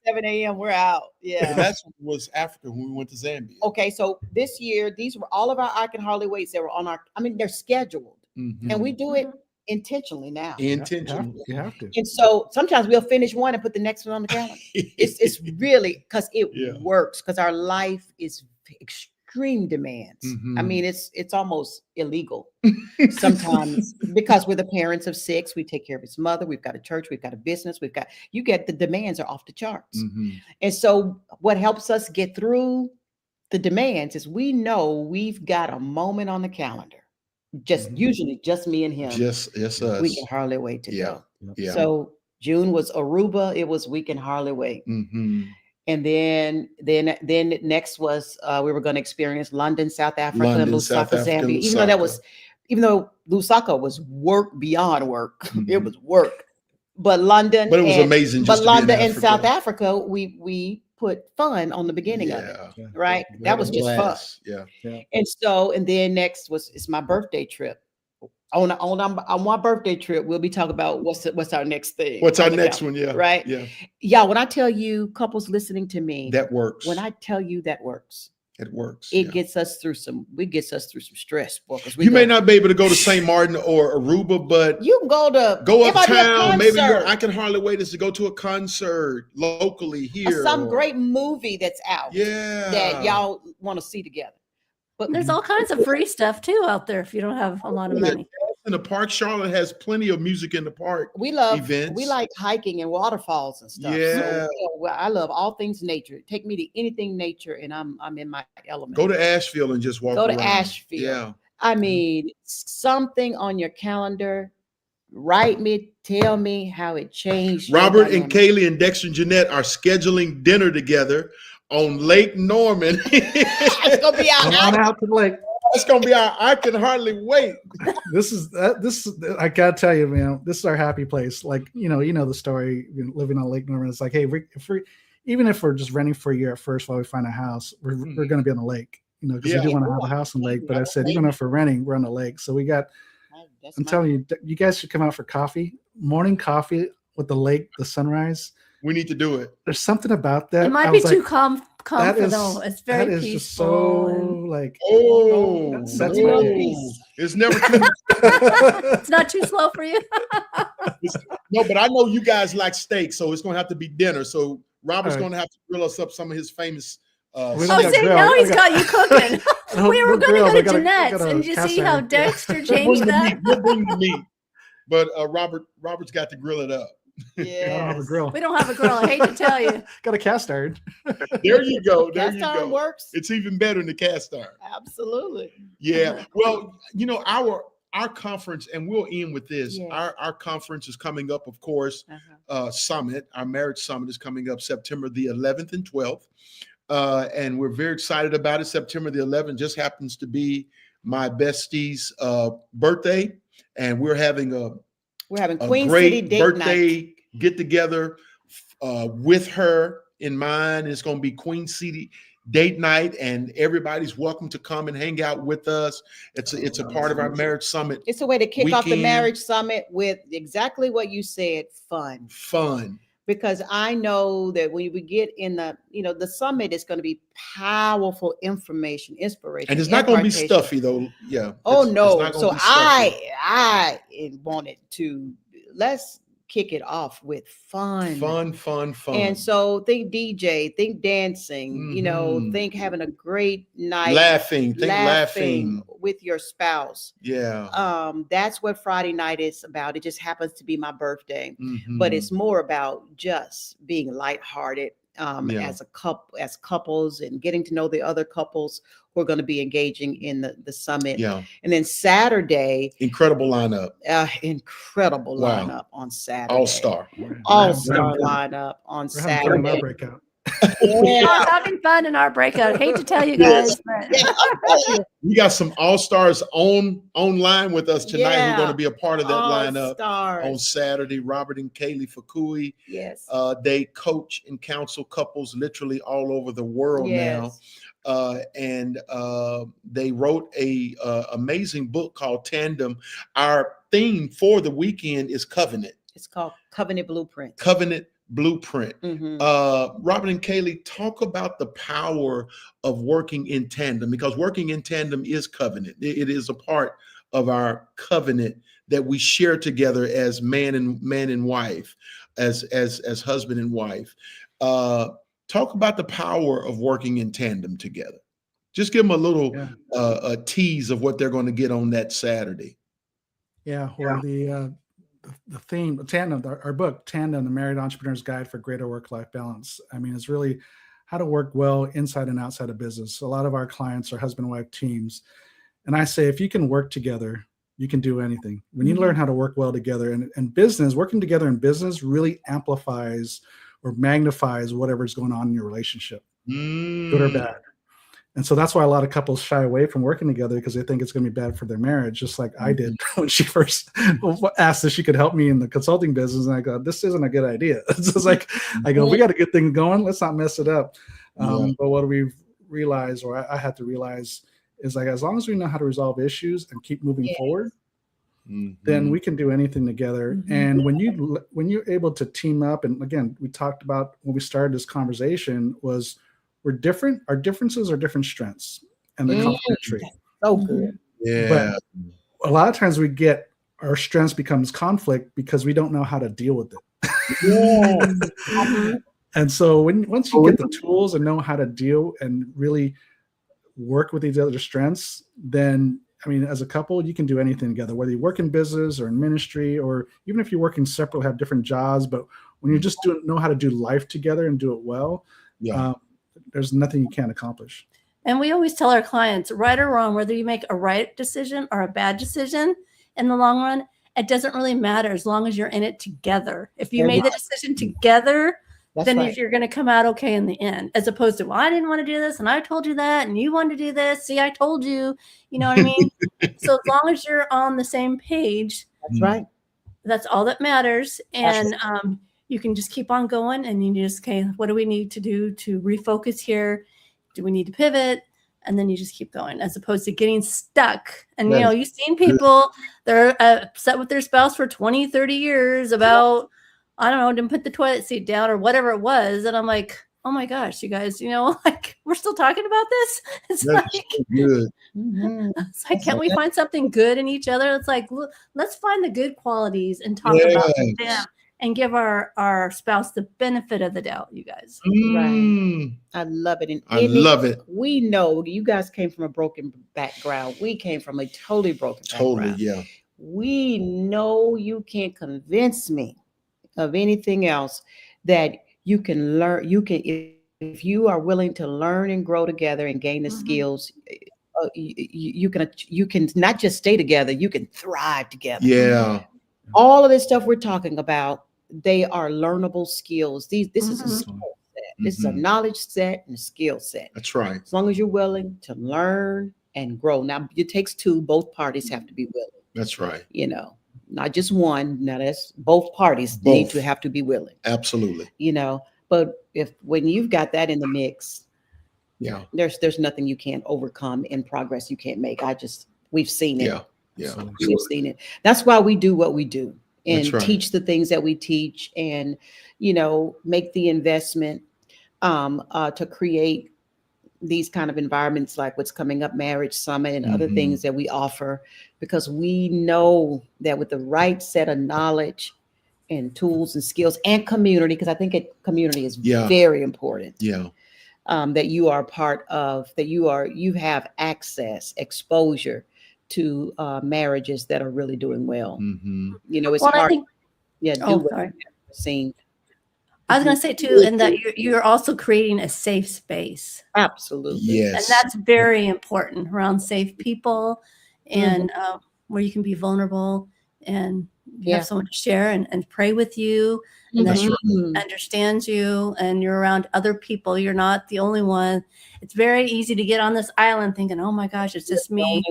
7 a.m. We're out. Yeah. That was Africa when we went to Zambia. Okay, so this year, these were all of our I can hardly waits that were on our. I mean, they're scheduled, and we do it intentionally now. Intentionally. You have to. And so sometimes we'll finish one and put the next one on the calendar. It's really because it works, because our life is extreme demands. I mean, it's almost illegal sometimes because we're the parents of 6. We take care of his mother. We've got a church. We've got a business. The demands are off the charts. And so what helps us get through the demands is we know we've got a moment on the calendar. Usually just me and him. Just us. We can hardly wait to go. Yeah. So June was Aruba. It was we can hardly wait. And then next was we were going to experience London, South Africa, and Lusaka, Zambia. Even though Lusaka was work beyond work, it was work. But London, but it was amazing. But London and South Africa, we put fun on the beginning of it, right? That was just fun. Yeah. And then next it's my birthday trip. On my birthday trip, we'll be talking about what's our next thing. What's our next one? Yeah. Right. Yeah. Yeah. When I tell you, couples listening to me, that works. When I tell you that works, It works. It gets us through some stress. You may not be able to go to St. Martin or Aruba, but you can go uptown. Maybe I Can Hardly Wait is to go to a concert locally here. Some great movie that's out. Yeah. That y'all want to see together. But there's all kinds of free stuff too out there if you don't have a lot of money. In the park, Charlotte has plenty of music in the park. We love events. We like hiking and waterfalls and stuff. Yeah. So, I love all things nature. Take me to anything nature, and I'm in my element. Go to Asheville and just walk around. Go to Asheville. Yeah. I mean, something on your calendar. Write me, tell me how it changed. Robert and Kaylee and Dexter and Jeanette are scheduling dinner together on Lake Norman. It's gonna be out to the lake. It's gonna be I Can Hardly Wait. This is I gotta tell you, man, this is our happy place. Like, you know the story, living on Lake Norman. It's like, hey, even if we're just renting for a year at first while we find a house, we're gonna be on the lake, because we do want to have a house on the lake. But I said, even if we're renting, we're on the lake. So we got, I'm telling you, you guys should come out for coffee, morning coffee with the lake, the sunrise. We need to do it. There's something about that. It might be too calm though. It's very peaceful. Just so like, that's my peace. It's never too. It's not too slow for you. No, but I know you guys like steak, so it's gonna have to be dinner. So Robert's gonna have to grill us up some of his famous. Now he's got you cooking. We were going to go to Jeanette's, and you see how Dexter changed that. We'll bring the meat, but Robert's got to grill it up. Yeah, I don't have a grill. We don't have a grill. I hate to tell you. Got a cast iron. There you go. Cast iron works. It's even better than the cast iron. Absolutely. Yeah. Well, our conference, and we'll end with this. Yes. Our conference is coming up, of course. Summit. Our marriage summit is coming up September the 11th and 12th. And we're very excited about it. September the 11th just happens to be my bestie's birthday, and we're having a Queen great City date birthday night. Get together with her in mind. It's going to be Queen City date night, and everybody's welcome to come and hang out with us. It's a part of our marriage summit. It's a way to kick off the marriage summit with exactly what you said: fun. Because I know that when we get in the summit, it's going to be powerful information, inspiration, and it's not going to be stuffy though. Yeah. Oh no. So I wanted to let's kick it off with fun. And so think DJ, think dancing, think having a great night. Laughing with your spouse. Yeah. That's what Friday night is about. It just happens to be my birthday, Mm-hmm. but it's more about just being lighthearted as couples and getting to know the other couples who are going to be engaging in the summit. Yeah. And then Saturday, incredible lineup. Lineup on Saturday. All-star lineup on Saturday. Breakout. We're having fun in our breakout. I hate to tell you guys, but we got some all-stars online with us tonight. Yeah. Who are going to be a part of that lineup All-stars. on Saturday. Robert and Kaylee Fukui. Yes. They coach and counsel couples literally all over the world now. And they wrote a amazing book called Tandem. Our theme for the weekend is covenant. It's called Covenant Blueprint. Covenant Blueprint. Mm-hmm. Robert and Kaylee, talk about the power of working in tandem, because working in tandem is covenant. It is a part of our covenant that we share together as man and wife, as husband and wife. Talk about the power of working in tandem together. Just give them a little a tease of what they're going to get on that Saturday. Yeah, well, the theme, Tandem, our book, Tandem, The Married Entrepreneur's Guide for Greater Work-Life Balance. I mean, it's really how to work well inside and outside of business. A lot of our clients are husband-wife teams. And I say, if you can work together, you can do anything. When you learn how to work well together, and business, working together in business really amplifies or magnifies whatever's going on in your relationship, good or bad. And so that's why a lot of couples shy away from working together, because they think it's going to be bad for their marriage, just like I did when she first asked if she could help me in the consulting business. And I go, this isn't a good idea. It's just like, I go, we got a good thing going. Let's not mess it up. But what we've realized, or I had to realize, is like, as long as we know how to resolve issues and keep moving forward, then we can do anything together. And when you're able to team up, and again, we talked about when we started this conversation, was we're different. Our differences are different strengths, and they're complementary. So good. Yeah. But a lot of times we get our strengths becomes conflict because we don't know how to deal with it. Yeah. And so once you get the tools and know how to deal and really work with these other strengths, then I mean, as a couple, you can do anything together, whether you work in business or in ministry, or even if you're working separate, have different jobs. But when you just know how to do life together and do it well, there's nothing you can't accomplish. And we always tell our clients, right or wrong, whether you make a right decision or a bad decision in the long run, it doesn't really matter as long as you're in it together. If you made the decision together, then you're going to come out okay in the end, as opposed to, well, I didn't want to do this and I told you that and you wanted to do this. See, I told you, you know what I mean? So as long as you're on the same page, That's right. That's all that matters. And you can just keep on going, and you just, okay, what do we need to do to refocus here? Do we need to pivot? And then you just keep going, as opposed to getting stuck. And, you know, you've seen people, they're upset with their spouse for 20, 30 years about, I don't know, didn't put the toilet seat down or whatever it was. And I'm like, oh my gosh, you guys, you know, like, we're still talking about this. It's That's like, so good. it's like, can't we find something good in each other? It's like, let's find the good qualities and talk about them and give our spouse the benefit of the doubt, you guys. Right. I love it. And I love it. We know you guys came from a broken background. We came from a totally broken background. Yeah. We know you can't convince me of anything else that you can learn. You can, if you are willing to learn and grow together and gain the skills, you can not just stay together, you can thrive together. Yeah. All of this stuff we're talking about, they are learnable skills. This is a skill set. This is a knowledge set and a skill set. That's right. As long as you're willing to learn and grow. Now, it takes two. Both parties have to be willing. That's right. You know, not just one. Now, that's both parties need to have to be willing. Absolutely. You know, but when you've got that in the mix, there's nothing you can't overcome in progress you can't make. We've seen it. Yeah. We've seen it. That's why we do what we do and teach the things that we teach, and, you know, make the investment to create these kind of environments like what's coming up, Marriage Summit, and other things that we offer, because we know that with the right set of knowledge and tools and skills and community, because I think community is very important. Yeah. That you are part of, that you have access, exposure to marriages that are really doing well. You know, it's hard. I think, seen. I was going to say too, and that you're also creating a safe space. Absolutely. Yes. And that's very important, around safe people, and where you can be vulnerable and you have someone to share and pray with you, and that understands you, and you're around other people. You're not the only one. It's very easy to get on this island thinking, oh my gosh, it's just me.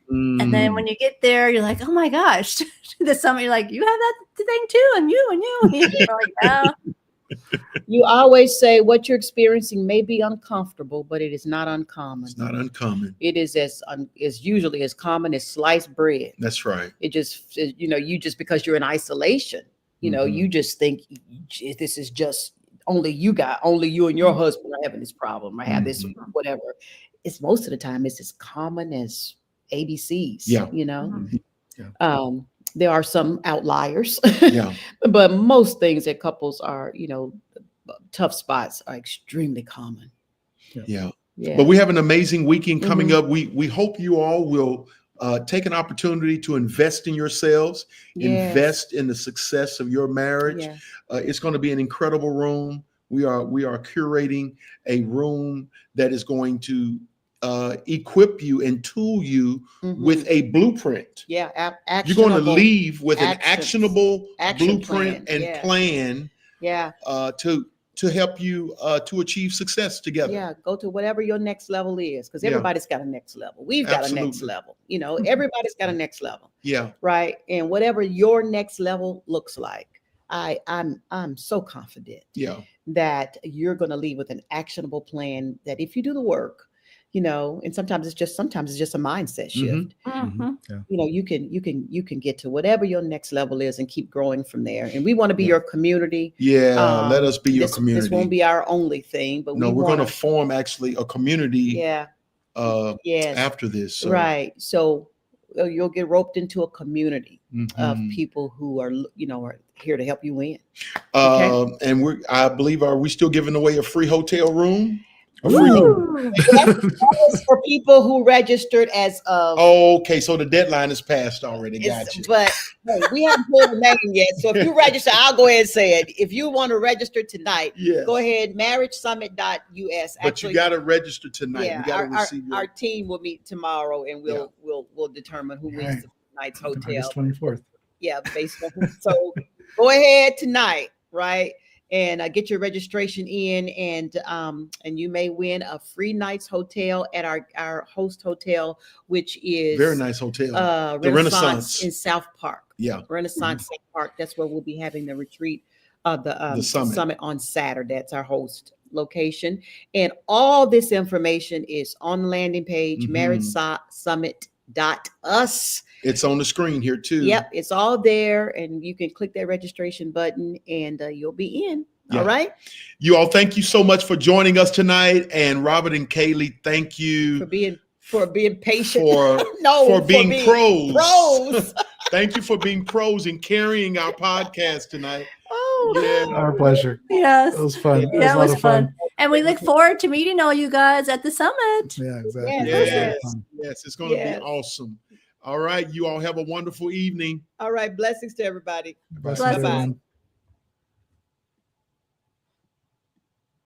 And then when you get there, you're like, oh my gosh, this summer, you're like, you have that thing too, and you. You're like, yeah. You always say what you're experiencing may be uncomfortable, but it is not uncommon. It's not uncommon. It is is usually as common as sliced bread. That's right. It just, you know, because you're in isolation, you know, you just think this is just only you and your husband are having this problem. I have this, whatever. It's most of the time it's as common as ABCs. Yeah. You know, there are some outliers, but most things that couples are, you know, tough spots are extremely common. Yeah. But we have an amazing weekend coming up. We hope you all will take an opportunity to invest in yourselves, invest in the success of your marriage. It's going to be an incredible room. We are curating a room that is going to equip you and tool you with a blueprint. You're going to leave with an actionable blueprint and plan. To help you to achieve success together. Go to whatever your next level is, because everybody's got a next level. We've got a next level. You know, everybody's got a next level. Right. And whatever your next level looks like, I'm so confident that you're going to leave with an actionable plan that if you do the work, and sometimes it's just a mindset shift. Mhm. Yeah. You can get to whatever your next level is and keep growing from there. And we want to be your community. Yeah, let us be your This community. won't be our only thing, but we're going to form actually a community. Yes. After this. So. Right. So you'll get roped into a community of Mhm. people who are here to help you win. And I believe, are we still giving away a free hotel room? A free Woo! That's for people who registered as of. Okay, so the deadline is passed already. Gotcha. But hey, we haven't pulled the name yet. So if you register, I'll go ahead and say it. If you want to register tonight, go ahead, marriagesummit.us. But you got to register tonight. Yeah, we got to receive our team will meet tomorrow, and we'll determine who wins tonight's hotel. August 24th. Yeah, basically. So go ahead tonight, right? And get your registration in, and you may win a free night's hotel at our host hotel, which is very nice hotel, the Renaissance in South Park. Yeah, Renaissance South Park. That's where we'll be having the retreat, the summit on Saturday. That's our host location, and all this information is on the landing page, marriagesummit.us. It's on the screen here too. Yep, it's all there, and you can click that registration button, and you'll be in. Yeah. All right. You all, thank you so much for joining us tonight, and Robert and Kaylee, thank you for being patient. For being pros. Pros. Thank you for being pros and carrying our podcast tonight. Oh, yeah, our pleasure. Yes, it was fun. Yeah, it was fun. And we look forward to meeting all you guys at the summit. Yeah, exactly. Yes, it's going to be awesome. All right, you all have a wonderful evening. All right, blessings to everybody. Bye-bye.